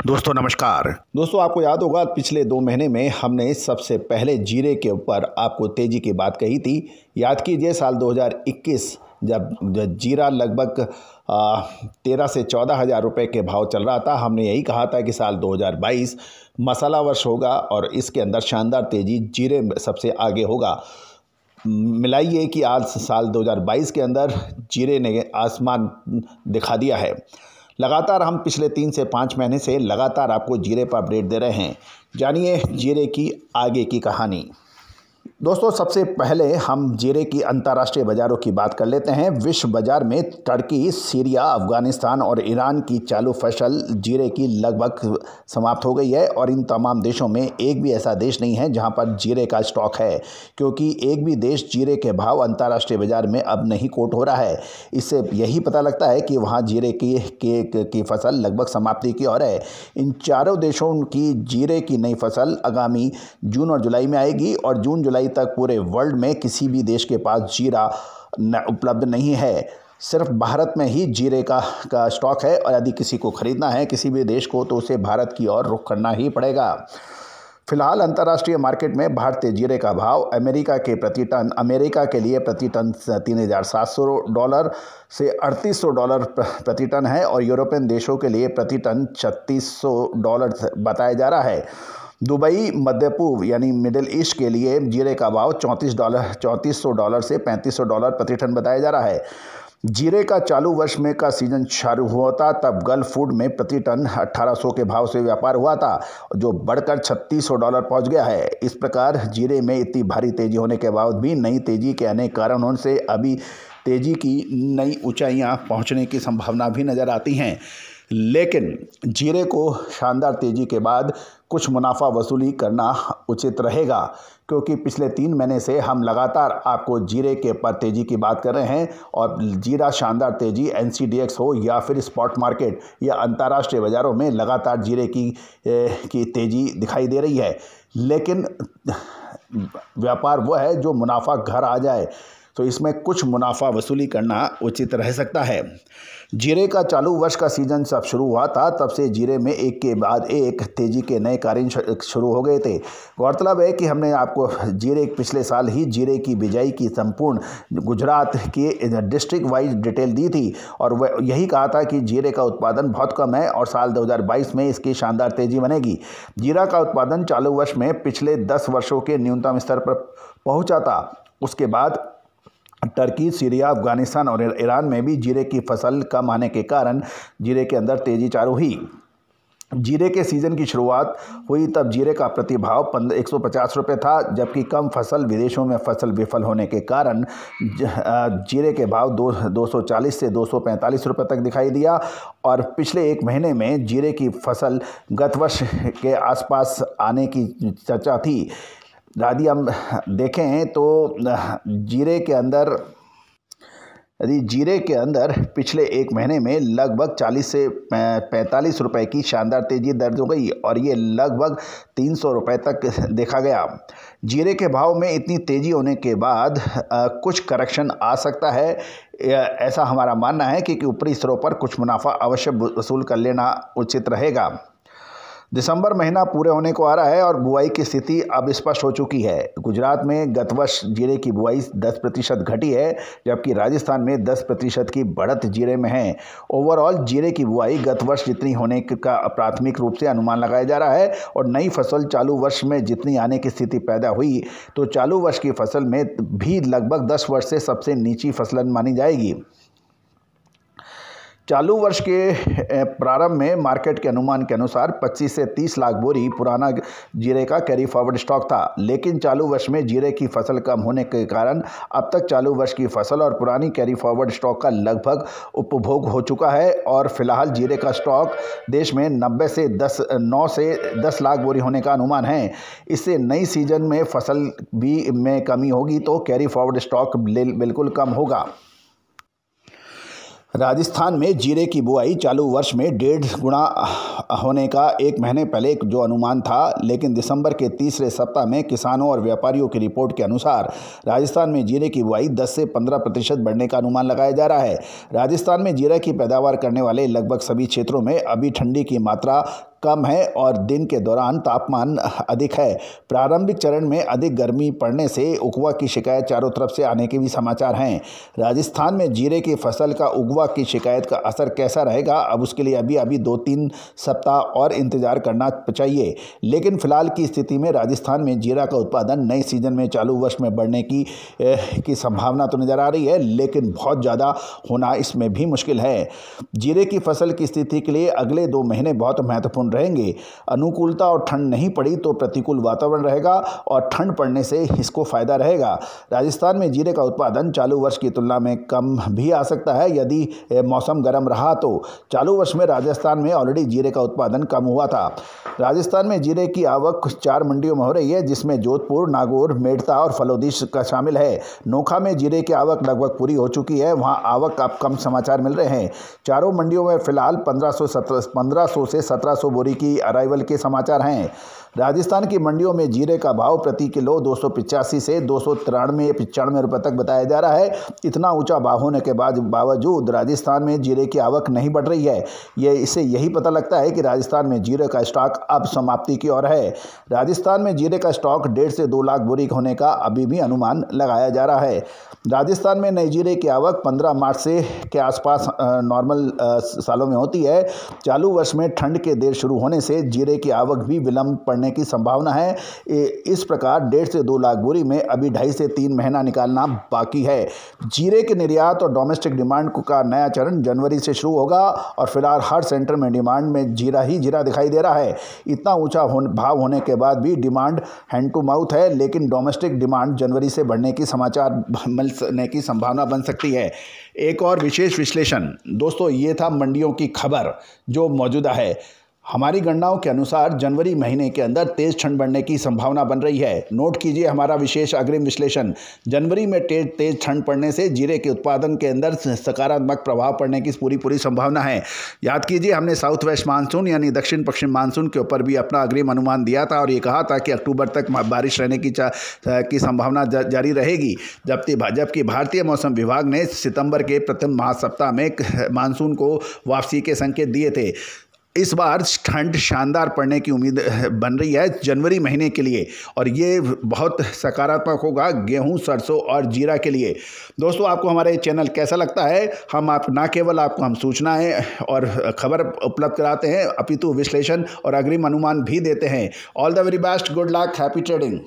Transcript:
दोस्तों नमस्कार। दोस्तों आपको याद होगा पिछले 2 महीने में हमने सबसे पहले जीरे के ऊपर आपको तेजी की बात कही थी। याद कीजिए साल 2021 जब जीरा लगभग 13 से 14 हज़ार रुपये के भाव चल रहा था, हमने यही कहा था कि साल 2022 मसाला वर्ष होगा और इसके अंदर शानदार तेजी जीरे सबसे आगे होगा। मिलाइए कि आज साल 2022 के अंदर जीरे ने आसमान दिखा दिया है। लगातार हम पिछले 3 से 5 महीने से लगातार आपको जीरे पर अपडेट दे रहे हैं। जानिए जीरे की आगे की कहानी। दोस्तों सबसे पहले हम जीरे की अंतर्राष्ट्रीय बाज़ारों की बात कर लेते हैं। विश्व बाज़ार में टर्की, सीरिया, अफ़गानिस्तान और ईरान की चालू फसल जीरे की लगभग समाप्त हो गई है और इन तमाम देशों में एक भी ऐसा देश नहीं है जहां पर जीरे का स्टॉक है, क्योंकि एक भी देश जीरे के भाव अंतर्राष्ट्रीय बाज़ार में अब नहीं कोट हो रहा है। इससे यही पता लगता है कि वहाँ जीरे की फसल लगभग समाप्ति की ओर है। इन चारों देशों की जीरे की नई फसल आगामी जून और जुलाई में आएगी और जून जुलाई तक पूरे वर्ल्ड में किसी भी देश के पास जीरा उपलब्ध नहीं है। सिर्फ भारत में ही जीरे का स्टॉक है और यदि किसी को खरीदना है किसी भी देश को तो उसे भारत की ओर रुख करना ही पड़ेगा। फिलहाल अंतर्राष्ट्रीय मार्केट में भारतीय जीरे का भाव अमेरिका के लिए प्रति टन $3,700 से $3,800 प्रति टन है और यूरोपियन देशों के लिए प्रति टन $3,600 बताया जा रहा है। दुबई, मध्य पूर्व यानी मिडिल ईस्ट के लिए जीरे का भाव $3400 से $3500 प्रति टन बताया जा रहा है। जीरे का चालू वर्ष में का सीजन शुरू हुआ था तब गल्फ फूड में प्रति टन 1800 के भाव से व्यापार हुआ था, जो बढ़कर $3600 पहुंच गया है। इस प्रकार जीरे में इतनी भारी तेजी होने के बाद भी नई तेजी के अनेक कारणों से अभी तेजी की नई ऊंचाइयां पहुंचने की संभावना भी नज़र आती हैं, लेकिन जीरे को शानदार तेजी के बाद कुछ मुनाफा वसूली करना उचित रहेगा, क्योंकि पिछले 3 महीने से हम लगातार आपको जीरे के ऊपर तेजी की बात कर रहे हैं और जीरा शानदार तेजी NCDX हो या फिर स्पॉट मार्केट या अंतर्राष्ट्रीय बाज़ारों में लगातार जीरे की तेजी दिखाई दे रही है। लेकिन व्यापार वो है जो मुनाफा घर आ जाए, तो इसमें कुछ मुनाफा वसूली करना उचित रह सकता है। जीरे का चालू वर्ष का सीजन जब शुरू हुआ था तब से जीरे में एक के बाद एक तेजी के नए कार्य शुरू हो गए थे। गौरतलब है कि हमने आपको पिछले साल ही जीरे की बिजाई की संपूर्ण गुजरात के डिस्ट्रिक्ट वाइज डिटेल दी थी और वह यही कहा था कि जीरे का उत्पादन बहुत कम है और साल 2022 में इसकी शानदार तेजी बनेगी। जीरा का उत्पादन चालू वर्ष में पिछले 10 वर्षों के न्यूनतम स्तर पर पहुंचा था। उसके बाद टर्की, सीरिया, अफगानिस्तान और ईरान में भी जीरे की फसल कम आने के कारण जीरे के अंदर तेजी चालू हुई। जीरे के सीज़न की शुरुआत हुई तब जीरे का प्रतिभाव 150 रुपये था, जबकि कम फसल विदेशों में फसल विफल होने के कारण जीरे के भाव 240 से 245 रुपये तक दिखाई दिया और पिछले 1 महीने में जीरे की फसल गत वर्ष के आसपास आने की चर्चा थी। यदि हम देखें तो यदि जीरे के अंदर पिछले 1 महीने में लगभग 40 से 45 रुपए की शानदार तेजी दर्ज हो गई और ये लगभग 300 रुपए तक देखा गया। जीरे के भाव में इतनी तेजी होने के बाद कुछ करेक्शन आ सकता है, ऐसा हमारा मानना है कि ऊपरी स्तरों पर कुछ मुनाफा अवश्य वसूल कर लेना उचित रहेगा। दिसंबर महीना पूरे होने को आ रहा है और बुआई की स्थिति अब स्पष्ट हो चुकी है। गुजरात में गत वर्ष जीरे की बुआई 10% घटी है, जबकि राजस्थान में 10% की बढ़त जीरे में है। ओवरऑल जीरे की बुआई गत वर्ष जितनी होने का प्राथमिक रूप से अनुमान लगाया जा रहा है और नई फसल चालू वर्ष में जितनी आने की स्थिति पैदा हुई तो चालू वर्ष की फसल में भी लगभग 10 वर्ष से सबसे नीची फसल मानी जाएगी। चालू वर्ष के प्रारंभ में मार्केट के अनुमान के अनुसार 25 से 30 लाख बोरी पुराना जीरे का कैरी फॉरवर्ड स्टॉक था, लेकिन चालू वर्ष में जीरे की फसल कम होने के कारण अब तक चालू वर्ष की फसल और पुरानी कैरी फॉरवर्ड स्टॉक का लगभग उपभोग हो चुका है और फिलहाल जीरे का स्टॉक देश में 9 से 10 लाख बोरी होने का अनुमान है। इससे नई सीजन में फसल भी में कमी होगी तो कैरी फॉरवर्ड स्टॉक बिल्कुल कम होगा। राजस्थान में जीरे की बुआई चालू वर्ष में 1.5 गुना होने का 1 महीने पहले जो अनुमान था, लेकिन दिसंबर के तीसरे सप्ताह में किसानों और व्यापारियों की रिपोर्ट के अनुसार राजस्थान में जीरे की बुआई 10 से 15% बढ़ने का अनुमान लगाया जा रहा है। राजस्थान में जीरे की पैदावार करने वाले लगभग सभी क्षेत्रों में अभी ठंडी की मात्रा कम है और दिन के दौरान तापमान अधिक है। प्रारंभिक चरण में अधिक गर्मी पड़ने से उगवा की शिकायत चारों तरफ से आने के भी समाचार हैं। राजस्थान में जीरे की फसल का उगवा की शिकायत का असर कैसा रहेगा, अब उसके लिए अभी 2-3 सप्ताह और इंतजार करना चाहिए। लेकिन फिलहाल की स्थिति में राजस्थान में जीरा का उत्पादन नए सीजन में चालू वर्ष में बढ़ने की संभावना तो नज़र आ रही है, लेकिन बहुत ज़्यादा होना इसमें भी मुश्किल है। जीरे की फसल की स्थिति के लिए अगले 2 महीने बहुत महत्वपूर्ण रहेंगे। अनुकूलता और ठंड नहीं पड़ी तो प्रतिकूल वातावरण रहेगा और ठंड पड़ने से इसको फायदा रहेगा। राजस्थान में जीरे का उत्पादन चालू वर्ष की तुलना में कम भी आ सकता है यदि मौसम गर्म रहा तो। चालू वर्ष में राजस्थान में ऑलरेडी जीरे का उत्पादन कम हुआ था। राजस्थान में जीरे की आवक 4 मंडियों में हो रही है, जिसमें जोधपुर, नागौर, मेड़ता और फलोदी का शामिल है। नोखा में जीरे की आवक लगभग पूरी हो चुकी है, वहां आवक अब कम समाचार मिल रहे हैं। चारों मंडियों में फिलहाल 1500 से 1700 बोरी की अराइवल के समाचार हैं। राजस्थान की मंडियों में जीरे का भाव प्रति किलो 285 से 293-95 रुपये तक बताया जा रहा है। इतना ऊंचा भाव होने के बावजूद राजस्थान में जीरे की आवक नहीं बढ़ रही है। इससे यही पता लगता है कि राजस्थान में जीरे का स्टॉक अब समाप्ति की ओर है। राजस्थान में जीरे का स्टॉक 1.5 से 2 लाख बोरी होने का अभी भी अनुमान लगाया जा रहा है। राजस्थान में नई जीरे की आवक 15 मार्च से के आसपास नॉर्मल सालों में होती है। चालू वर्ष में ठंड के देर शुरू होने से जीरे की आवक भी विलंब पड़ने की संभावना है। इस प्रकार 1.5 से 2 लाख बोरी में अभी 2.5 से 3 महीना निकालना बाकी है। जीरे के निर्यात और डोमेस्टिक डिमांड का नया चरण जनवरी से शुरू होगा और फिलहाल हर सेंटर में डिमांड में जीरा ही जीरा दिखाई दे रहा है। इतना ऊंचा भाव होने के बाद भी डिमांड हैंड टू माउथ है, लेकिन डोमेस्टिक डिमांड जनवरी से बढ़ने की समाचार मिलने की संभावना बन सकती है। एक और विशेष विश्लेषण दोस्तों, ये था मंडियों की खबर जो मौजूदा है। हमारी गणनाओं के अनुसार जनवरी महीने के अंदर तेज ठंड बढ़ने की संभावना बन रही है। नोट कीजिए हमारा विशेष अग्रिम विश्लेषण। जनवरी में तेज ठंड पड़ने से जीरे के उत्पादन के अंदर सकारात्मक प्रभाव पड़ने की पूरी संभावना है। याद कीजिए हमने साउथ वेस्ट मानसून यानी दक्षिण पश्चिम मानसून के ऊपर भी अपना अग्रिम अनुमान दिया था और ये कहा था कि अक्टूबर तक बारिश रहने की संभावना जारी रहेगी, जबकि भारतीय मौसम विभाग ने सितंबर के प्रथम महासप्ताह में मानसून को वापसी के संकेत दिए थे। इस बार ठंड शानदार पड़ने की उम्मीद बन रही है जनवरी महीने के लिए और ये बहुत सकारात्मक होगा गेहूं, सरसों और जीरा के लिए। दोस्तों, आपको हमारे चैनल कैसा लगता है? न केवल आपको हम सूचनाएं और खबर उपलब्ध कराते हैं, अपितु विश्लेषण और अग्रिम अनुमान भी देते हैं। All the very best, good luck, happy trading.